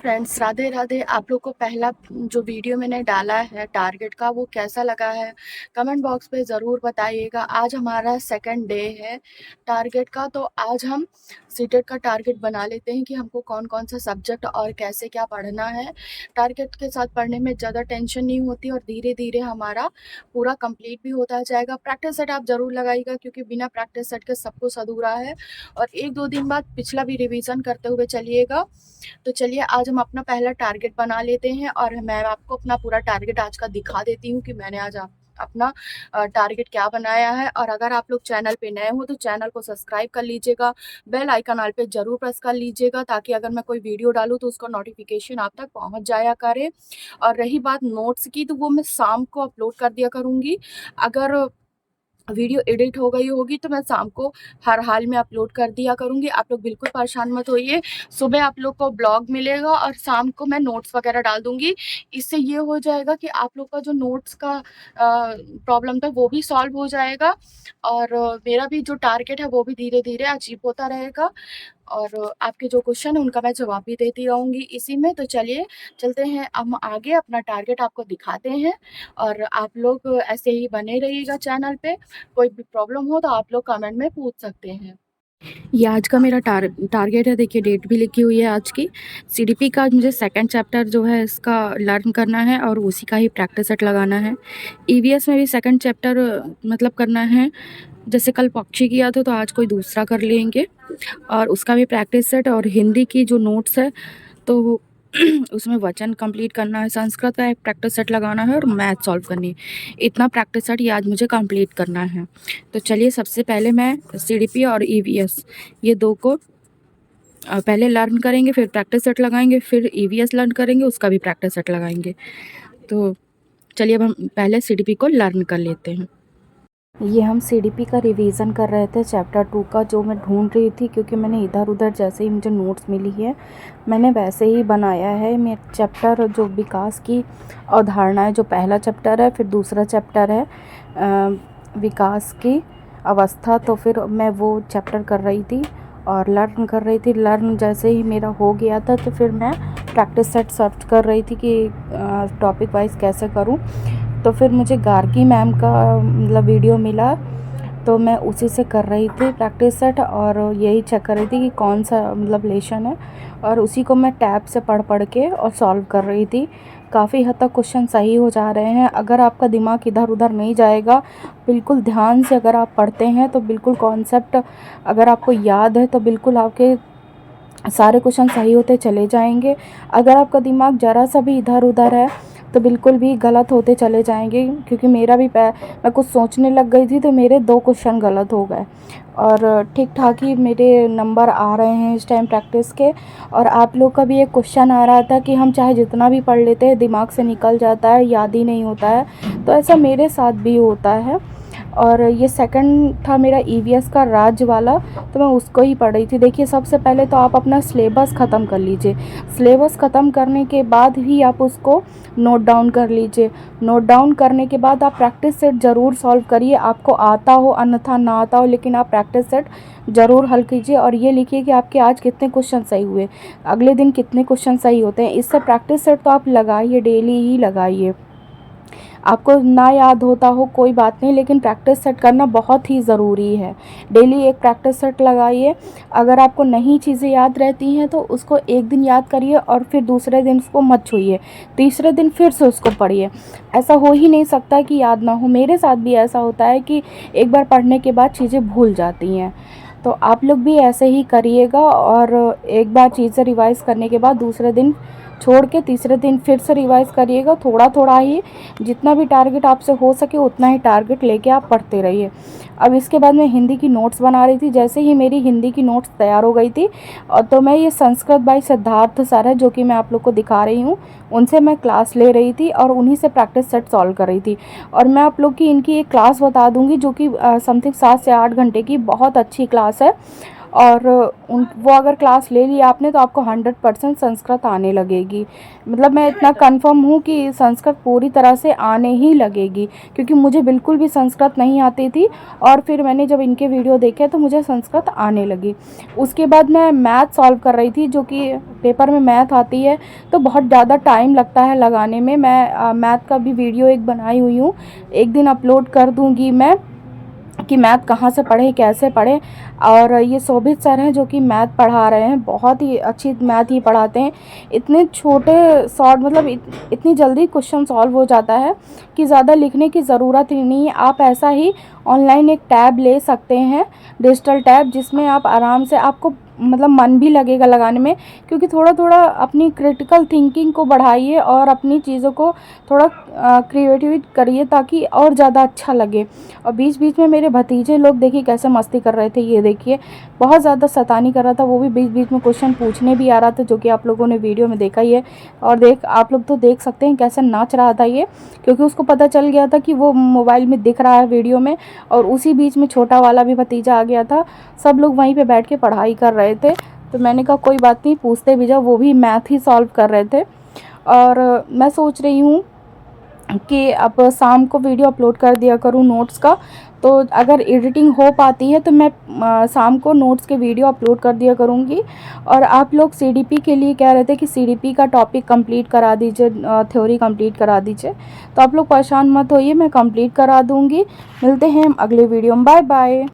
Friends, Radhe Radhe. आप लोग को पहला जो वीडियो मैंने डाला है टारगेट का, वो कैसा लगा है कमेंट बॉक्स पे ज़रूर बताइएगा। आज हमारा सेकंड डे है टारगेट का, तो आज हम सीटेट का टारगेट बना लेते हैं कि हमको कौन कौन सा सब्जेक्ट और कैसे क्या पढ़ना है। टारगेट के साथ पढ़ने में ज़्यादा टेंशन नहीं होती और धीरे धीरे हमारा पूरा कंप्लीट भी होता जाएगा। प्रैक्टिस सेट आप ज़रूर लगाइएगा, क्योंकि बिना प्रैक्टिस सेट के सब कुछ अधूरा है। और 1-2 दिन बाद पिछला भी रिवीजन करते हुए चलिएगा। तो चलिए, आज हम अपना पहला टारगेट बना लेते हैं और मैं आपको अपना पूरा टारगेट आज का दिखा देती हूँ कि मैंने आज अपना टारगेट क्या बनाया है। और अगर आप लोग चैनल पे नए हो तो चैनल को सब्सक्राइब कर लीजिएगा, बेल आइकन ऑल पे ज़रूर प्रेस कर लीजिएगा, ताकि अगर मैं कोई वीडियो डालूँ तो उसका नोटिफिकेशन आप तक पहुँच जाया करे। और रही बात नोट्स की, तो वो मैं शाम को अपलोड कर दिया करूँगी। अगर वीडियो एडिट हो गई होगी तो मैं शाम को हर हाल में अपलोड कर दिया करूँगी। आप लोग बिल्कुल परेशान मत होइए। सुबह आप लोग को ब्लॉग मिलेगा और शाम को मैं नोट्स वगैरह डाल दूँगी। इससे ये हो जाएगा कि आप लोग का जो नोट्स का प्रॉब्लम था वो भी सॉल्व हो जाएगा, और मेरा भी जो टारगेट है वो भी धीरे धीरे अचीव होता रहेगा। और आपके जो क्वेश्चन है उनका मैं जवाब भी देती रहूँगी इसी में। तो चलिए, चलते हैं हम आगे, अपना टारगेट आपको दिखाते हैं। और आप लोग ऐसे ही बने रहिएगा चैनल पे। कोई भी प्रॉब्लम हो तो आप लोग कमेंट में पूछ सकते हैं। ये आज का मेरा टारगेट है। देखिए, डेट भी लिखी हुई है आज की। सीडीपी का मुझे सेकंड चैप्टर जो है इसका लर्न करना है और उसी का ही प्रैक्टिस सेट लगाना है। ईवीएस में भी सेकंड चैप्टर मतलब करना है। जैसे कल पक्षी किया था तो आज कोई दूसरा कर लेंगे, और उसका भी प्रैक्टिस सेट। और हिंदी की जो नोट्स है तो उसमें वचन कंप्लीट करना है, संस्कृत का एक प्रैक्टिस सेट लगाना है और मैथ सॉल्व करनी है। इतना प्रैक्टिस सेट ये आज मुझे कंप्लीट करना है। तो चलिए, सबसे पहले मैं सीडीपी और ईवीएस ये दो को पहले लर्न करेंगे, फिर प्रैक्टिस सेट लगाएंगे, फिर ईवीएस लर्न करेंगे, उसका भी प्रैक्टिस सेट लगाएंगे। तो चलिए, अब हम पहले सीडीपी को लर्न कर लेते हैं। ये हम सीडीपी का रिवीजन कर रहे थे चैप्टर 2 का, जो मैं ढूंढ रही थी, क्योंकि मैंने इधर उधर जैसे ही मुझे नोट्स मिली है मैंने वैसे ही बनाया है। मेरा चैप्टर जो विकास की अवधारणाएं, जो पहला चैप्टर है, फिर दूसरा चैप्टर है विकास की अवस्था। तो फिर मैं वो चैप्टर कर रही थी और लर्न कर रही थी। लर्न जैसे ही मेरा हो गया था तो फिर मैं प्रैक्टिस सेट सर्च कर रही थी कि टॉपिक वाइज कैसे करूं। तो फिर मुझे गार्गी मैम का मतलब वीडियो मिला, तो मैं उसी से कर रही थी प्रैक्टिस सेट, और यही चेक कर रही थी कि कौन सा मतलब लेसन है, और उसी को मैं टैब से पढ़ पढ़ के और सॉल्व कर रही थी। काफ़ी हद तक क्वेश्चन सही हो जा रहे हैं। अगर आपका दिमाग इधर उधर नहीं जाएगा, बिल्कुल ध्यान से अगर आप पढ़ते हैं तो बिल्कुल कॉन्सेप्ट अगर आपको याद है तो बिल्कुल आपके सारे क्वेश्चन सही होते चले जाएंगे। अगर आपका दिमाग ज़रा सा भी इधर उधर है तो बिल्कुल भी गलत होते चले जाएंगे। क्योंकि मेरा भी मैं कुछ सोचने लग गई थी तो मेरे 2 क्वेश्चन गलत हो गए, और ठीक ठाक ही मेरे नंबर आ रहे हैं इस टाइम प्रैक्टिस के। और आप लोग का भी एक क्वेश्चन आ रहा था कि हम चाहे जितना भी पढ़ लेते हैं दिमाग से निकल जाता है, याद ही नहीं होता है। तो ऐसा मेरे साथ भी होता है। और ये सेकंड था मेरा ईवीएस का राज्य वाला, तो मैं उसको ही पढ़ रही थी। देखिए, सबसे पहले तो आप अपना सिलेबस ख़त्म कर लीजिए। सिलेबस ख़त्म करने के बाद ही आप उसको नोट डाउन कर लीजिए। नोट डाउन करने के बाद आप प्रैक्टिस सेट ज़रूर सॉल्व करिए, आपको आता हो अन्यथा ना आता हो, लेकिन आप प्रैक्टिस सेट ज़रूर हल कीजिए। और ये लिखिए कि आपके आज कितने क्वेश्चन सही हुए, अगले दिन कितने क्वेश्चन सही होते हैं। इससे प्रैक्टिस सेट तो आप लगाइए, डेली ही लगाइए। आपको ना याद होता हो कोई बात नहीं, लेकिन प्रैक्टिस सेट करना बहुत ही ज़रूरी है। डेली एक प्रैक्टिस सेट लगाइए। अगर आपको नई चीज़ें याद रहती हैं तो उसको एक दिन याद करिए और फिर दूसरे दिन उसको मत छूइए, तीसरे दिन फिर से उसको पढ़िए। ऐसा हो ही नहीं सकता कि याद ना हो। मेरे साथ भी ऐसा होता है कि एक बार पढ़ने के बाद चीज़ें भूल जाती हैं। तो आप लोग भी ऐसे ही करिएगा, और एक बार चीज़ें रिवाइज़ करने के बाद दूसरे दिन छोड़ के तीसरे दिन फिर से रिवाइज़ करिएगा। थोड़ा थोड़ा ही, जितना भी टारगेट आपसे हो सके उतना ही टारगेट लेके आप पढ़ते रहिए। अब इसके बाद मैं हिंदी की नोट्स बना रही थी। जैसे ही मेरी हिंदी की नोट्स तैयार हो गई थी, और तो मैं ये संस्कृत बाई सिद्धार्थ सर है जो कि मैं आप लोग को दिखा रही हूँ, उनसे मैं क्लास ले रही थी और उन्हीं से प्रैक्टिस सेट सॉल्व कर रही थी। और मैं आप लोग की इनकी एक क्लास बता दूंगी जो कि समथिंग 7 से 8 घंटे की बहुत अच्छी क्लास है। और वो अगर क्लास ले ली आपने तो आपको 100% संस्कृत आने लगेगी। मतलब मैं इतना कंफर्म हूँ कि संस्कृत पूरी तरह से आने ही लगेगी, क्योंकि मुझे बिल्कुल भी संस्कृत नहीं आती थी और फिर मैंने जब इनके वीडियो देखे तो मुझे संस्कृत आने लगी। उसके बाद मैं मैथ सॉल्व कर रही थी, जो कि पेपर में मैथ आती है तो बहुत ज़्यादा टाइम लगता है लगाने में। मैं मैथ का भी वीडियो एक बनाई हुई हूँ, एक दिन अपलोड कर दूँगी मैं कि मैथ कहाँ से पढ़ें, कैसे पढ़ें। और ये शोभित सर हैं जो कि मैथ पढ़ा रहे हैं, बहुत ही अच्छी मैथ ही पढ़ाते हैं। इतने छोटे शॉर्ट मतलब इतनी जल्दी क्वेश्चन सॉल्व हो जाता है कि ज़्यादा लिखने की ज़रूरत ही नहीं है। आप ऐसा ही ऑनलाइन एक टैब ले सकते हैं, डिजिटल टैब, जिसमें आप आराम से, आपको मतलब मन भी लगेगा लगाने में, क्योंकि थोड़ा थोड़ा अपनी क्रिटिकल थिंकिंग को बढ़ाइए और अपनी चीज़ों को थोड़ा क्रिएटिविटी करिए ताकि और ज़्यादा अच्छा लगे। और बीच बीच में मेरे भतीजे लोग देखिए कैसे मस्ती कर रहे थे, ये देखिए बहुत ज़्यादा शैतानी कर रहा था, वो भी बीच बीच में क्वेश्चन पूछने भी आ रहा था, जो कि आप लोगों ने वीडियो में देखा ही है। और आप लोग तो देख सकते हैं कैसे नाच रहा था ये, क्योंकि उसको पता चल गया था कि वो मोबाइल में दिख रहा है वीडियो में। और उसी बीच में छोटा वाला भी भतीजा आ गया था। सब लोग वहीं पे बैठ के पढ़ाई कर रहे थे, तो मैंने कहा कोई बात नहीं, पूछते भी जाओ। वो भी मैथ ही सॉल्व कर रहे थे। और मैं सोच रही हूँ कि अब शाम को वीडियो अपलोड कर दिया करूँ नोट्स का। तो अगर एडिटिंग हो पाती है तो मैं शाम को नोट्स के वीडियो अपलोड कर दिया करूँगी। और आप लोग सीडीपी के लिए कह रहे थे कि सीडीपी का टॉपिक कंप्लीट करा दीजिए, थ्योरी कंप्लीट करा दीजिए। तो आप लोग परेशान मत होइए, मैं कंप्लीट करा दूँगी। मिलते हैं हम अगले वीडियो में। Bye bye.